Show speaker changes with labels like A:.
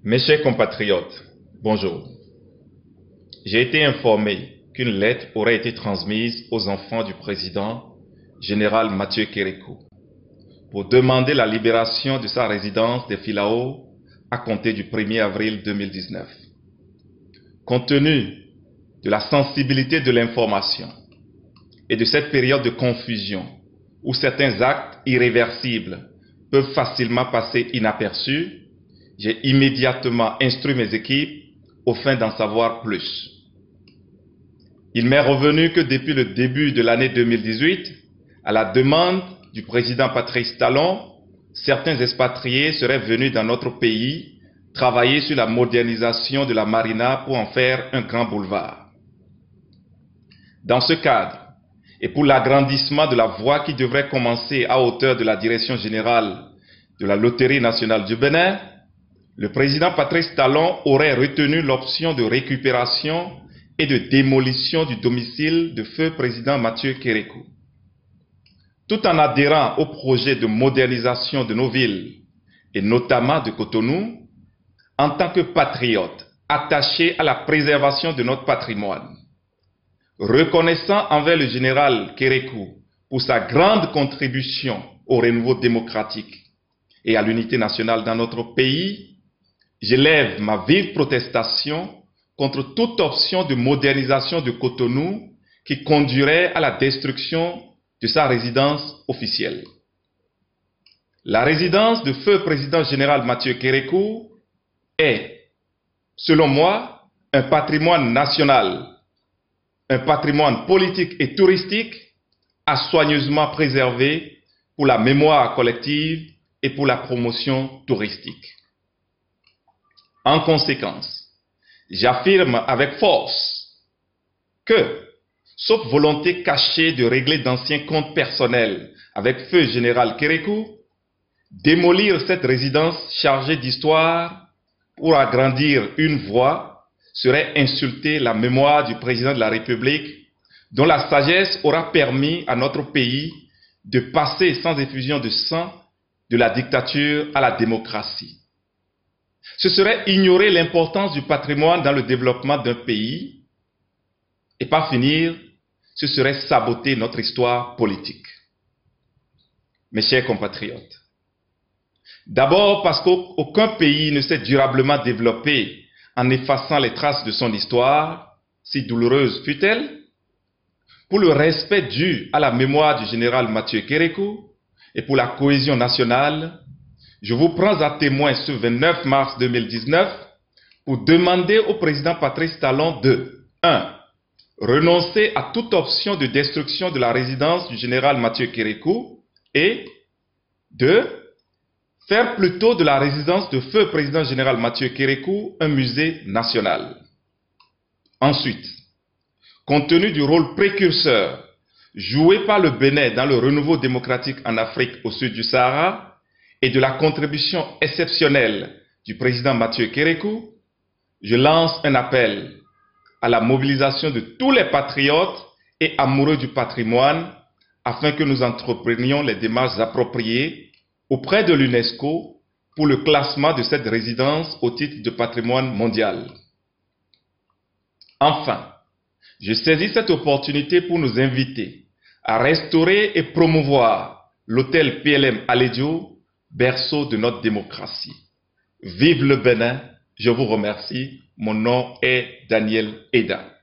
A: Mes chers compatriotes, bonjour. J'ai été informé qu'une lettre aurait été transmise aux enfants du président, général Mathieu Kérékou, pour demander la libération de sa résidence des Filao à compter du 1er avril 2019. Compte tenu de la sensibilité de l'information et de cette période de confusion où certains actes irréversibles peuvent facilement passer inaperçus, j'ai immédiatement instruit mes équipes aux fins d'en savoir plus. Il m'est revenu que depuis le début de l'année 2018, à la demande du président Patrice Talon, certains expatriés seraient venus dans notre pays travailler sur la modernisation de la marina pour en faire un grand boulevard. Dans ce cadre, et pour l'agrandissement de la voie qui devrait commencer à hauteur de la direction générale de la Loterie nationale du Bénin, le président Patrice Talon aurait retenu l'option de récupération et de démolition du domicile de feu président Mathieu Kérékou. Tout en adhérant au projet de modernisation de nos villes, et notamment de Cotonou, en tant que patriote attaché à la préservation de notre patrimoine, reconnaissant envers le général Kérékou pour sa grande contribution au renouveau démocratique et à l'unité nationale dans notre pays, j'élève ma vive protestation contre toute option de modernisation de Cotonou qui conduirait à la destruction de sa résidence officielle. La résidence de feu président général Mathieu Kérékou est, selon moi, un patrimoine national, un patrimoine politique et touristique à soigneusement préserver pour la mémoire collective et pour la promotion touristique. En conséquence, j'affirme avec force que, sauf volonté cachée de régler d'anciens comptes personnels avec feu général Kérékou, démolir cette résidence chargée d'histoire pour agrandir une voie serait insulter la mémoire du président de la République dont la sagesse aura permis à notre pays de passer sans effusion de sang de la dictature à la démocratie. Ce serait ignorer l'importance du patrimoine dans le développement d'un pays et par finir, ce serait saboter notre histoire politique. Mes chers compatriotes, d'abord parce qu'aucun pays ne s'est durablement développé en effaçant les traces de son histoire, si douloureuse fut-elle, pour le respect dû à la mémoire du général Mathieu Kérékou et pour la cohésion nationale, je vous prends à témoin ce 29 mars 2019 pour demander au président Patrice Talon de 1. Renoncer à toute option de destruction de la résidence du général Mathieu Kérékou et 2. Faire plutôt de la résidence de feu président général Mathieu Kérékou un musée national. Ensuite, compte tenu du rôle précurseur joué par le Bénin dans le renouveau démocratique en Afrique au sud du Sahara et de la contribution exceptionnelle du président Mathieu Kérékou, je lance un appel à la mobilisation de tous les patriotes et amoureux du patrimoine afin que nous entreprenions les démarches appropriées auprès de l'UNESCO pour le classement de cette résidence au titre de patrimoine mondial. Enfin, je saisis cette opportunité pour nous inviter à restaurer et promouvoir l'hôtel PLM Alédio, berceau de notre démocratie. Vive le Bénin, je vous remercie. Mon nom est Daniel Eda.